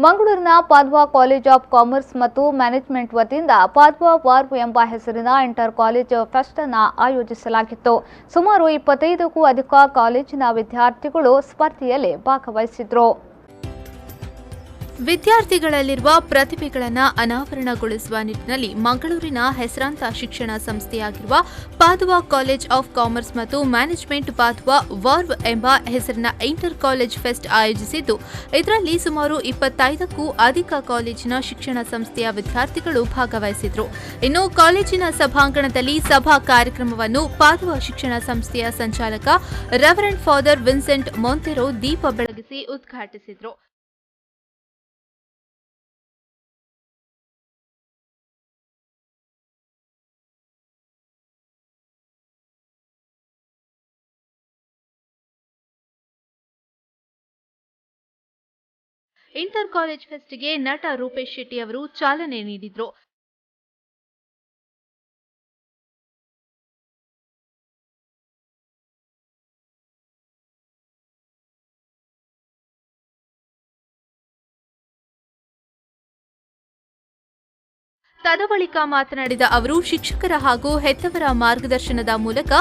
ಮಂಗಳೂರಿನ ಪಾದ್ವಾ college of commerce ಮತ್ತು management ವತಿಯಿಂದ ಪಾದ್ವಾ ವರ್ವ್ ಎಂಬ ಹೆಸರಿನ ಇಂಟರ್ ಕಾಲೇಜ್ ಫೆಸ್ಟ್ ಅನ್ನು ಆಯೋಜಿಸಲಾಗಿತ್ತು. ಸುಮಾರು 25ಕ್ಕೂ ಅಧಿಕ ಕಾಲೇಜಿನ ವಿದ್ಯಾರ್ಥಿಗಳು ಸ್ಪರ್ಧೆಯಲ್ಲಿ ಭಾಗವಹಿಸಿದ್ರು. ವಿದ್ಯಾರ್ಥಿಗಳಲ್ಲಿರುವ ಪ್ರತಿಭೆಗಳನ್ನು ಅನಾವರಣಗೊಳಿಸುವ ನಿಟ್ಟಿನಲ್ಲಿ ಮಂಗಳೂರಿನ ಹೆಸರಾಂತ ಶಿಕ್ಷಣ ಸಂಸ್ಥೆಯಾಗಿರುವ ಪಾದುವಾ ಕಾಲೇಜ್ ಆಫ್ ಕಾಮರ್ಸ್ ಮತ್ತು ಮ್ಯಾನೇಜ್ಮೆಂಟ್ ಪಾದುವಾ ವರ್ವ್ ಎಂಬ ಹೆಸರಿನ ಇಂಟರ್ ಕಾಲೇಜ್ ಫೆಸ್ಟ್ ಆಯೋಜಿಸಿದ್ದು, ಇದರಲ್ಲಿ ಸುಮಾರು 25ಕ್ಕೂ ಅಧಿಕ ಕಾಲೇಜಿನ ಶಿಕ್ಷಣ ಸಂಸ್ಥೆಯ ವಿದ್ಯಾರ್ಥಿಗಳು ಭಾಗವಹಿಸಿದ್ರು. ಇನ್ನು ಕಾಲೇಜಿನ ಸಭಾಂಗಣದಲ್ಲಿ ಸಭಾ ಕಾರ್ಯಕ್ರಮವನ್ನು ಪಾದುವಾ ಶಿಕ್ಷಣ ಸಂಸ್ಥೆಯ ಸಂಚಾಲಕ ರೆವರೆಂಡ್ ಫಾದರ್ ವಿನ್ಸೆಂಟ್ ಮೊಂತೆರೋ ದೀಪ ಬೆಳಗಿಸಿ ಉದ್ಘಾಟಿಸಿದರು. ಇಂಟರ್ ಕಾಲೇಜ್ ಫೆಸ್ಟ್ಗೆ ನಟ ರೂಪೇಶ್ ಶೆಟ್ಟಿ ಅವರು ಚಾಲನೆ ನೀಡಿದರು. ತದಬಳಿಕ ಮಾತನಾಡಿದ ಅವರು, ಶಿಕ್ಷಕರ ಹಾಗೂ ಹೆತ್ತವರ ಮಾರ್ಗದರ್ಶನದ ಮೂಲಕ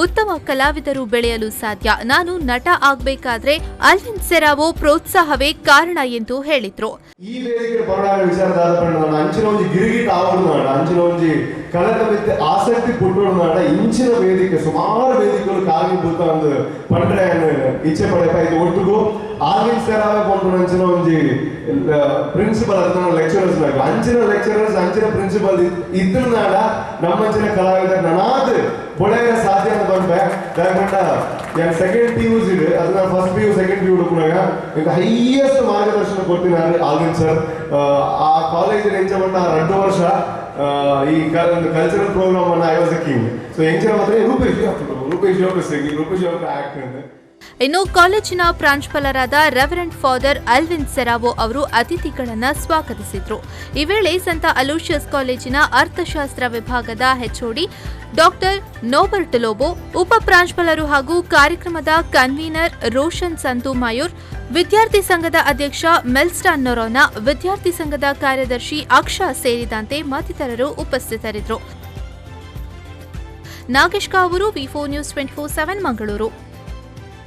ಉತ್ತಮ ಕಲಾವಿದರು ಬೆಳೆಯಲು ಸಾಧ್ಯ. ನಾನು ನಟ ಆಗಬೇಕಾದ್ರೆ ಅಲ್ವಿನ್ ಸೆರಾವೋ ಪ್ರೋತ್ಸಾಹವೇ ಕಾರಣ ಎಂದು ಹೇಳಿದ್ರು. ಈ ವೇದಿಕೆ ಬರೋಣ ವಿಚಾರದಾದ ಪಂಡ ಅಂಚಿನ ಒಂಜಿ ಗಿರಿಗಿಟ್ ಆವಡ್ನಾಡ ಅಂಚಿನ ಒಂಜಿ ಕಳಕ ಮಿತ್ತೆ ಆಸಕ್ತಿ ಪುಟ್ಟೋಡ್ನಾಡ ಇಂಚಿನ ವೇದಿಕೆ ಸುಮಾರು ವೇದಿಕೆಗಳು ಕಾಗಿ ಬೂತ ಒಂದು ಪಂಡ್ರೆ ಇಚ್ಛೆ ಪಡೆಪ ಇದು ಒಟ್ಟಿಗೂ ಆಲ್ವಿನ್ ಸೆರಾವೇ ಪಂಪು ಅಂಚಿನ ಒಂಜಿ ಪ್ರಿನ್ಸಿಪಲ್ ಅದನ್ನ ಲೆಕ್ಚರರ್ಸ್ ನಾಗ ಅಂಚಿನ ಲೆಕ್ಚರರ್ಸ್ ಅಂಚಿನ ಪ್ರಿನ್ಸಿಪಲ್ ಇದ್ರ ನಾಡ ನಮ್ಮಂಚಿನ ಕಲಾವಿದರ ನನಾದ್ ಬೊಳೆಯ ಸಾಧ್ಯ ಅಂತ ಬಂದ್ರೆ ದಾಯಕೊಂಡ ಯಾನ್ ಸೆಕೆಂಡ್ PU ಇದೆ ಅದನ್ನ ಫಸ್ಟ್ PU ಸೆಕೆಂಡ್ PU ಹುಡುಕುನಾಗ ಈಗ ಹೈಯೆಸ್ಟ್ ಮಾರ್ಗದರ್ಶನ ಕೊಡ್ತಿದ್ದಾರೆ ಆಲ್ವಿನ್ ಸರ್. ಆ ಕಾಲೇಜಿನ ಎಂಚಮಂಡ 2 ವರ್ಷ ಈ ಕಲ್ಚರಲ್ ಪ್ರೋಗ್ರಾಮ್ ಅನ್ನ I was a king. So ಎಂಚಿನ ಮಾತ್ರ ರೂಪೇಶ್ ಅವರು ಆಕ್ಟ್ ಅಂತ. ಇನ್ನು ಕಾಲೇಜಿನ ಪ್ರಾಂಶುಪಾಲರಾದ ರೆವರೆಂಡ್ ಫಾದರ್ ಅಲ್ವಿನ್ ಸೆರಾವೋ ಅವರು ಅತಿಥಿಗಳನ್ನು ಸ್ವಾಗತಿಸಿದರು. ಈ ವೇಳೆ ಸಂತ ಅಲೋಷಿಯಸ್ ಕಾಲೇಜಿನ ಅರ್ಥಶಾಸ್ತ್ರ ವಿಭಾಗದ HOD ಡಾಕ್ಟರ್ ನೋಬರ್ಟ್ ಲೋಬೋ, ಉಪ ಪ್ರಾಂಶುಪಾಲರು ಹಾಗೂ ಕಾರ್ಯಕ್ರಮದ ಕನ್ವೀನರ್ ರೋಷನ್ ಸಂತು ಮಯೂರ್, ವಿದ್ಯಾರ್ಥಿ ಸಂಘದ ಅಧ್ಯಕ್ಷ ಮೆಲ್ಸ್ಟಾನ್ ನೊರೋನಾ, ವಿದ್ಯಾರ್ಥಿ ಸಂಘದ ಕಾರ್ಯದರ್ಶಿ ಅಕ್ಷಾ ಸೇರಿದಂತೆ ಮತ್ತಿತರರು ಉಪಸ್ಥಿತರಿದ್ದರು. Nagesh Kavoor, V4 News 24/7 Mangaluru.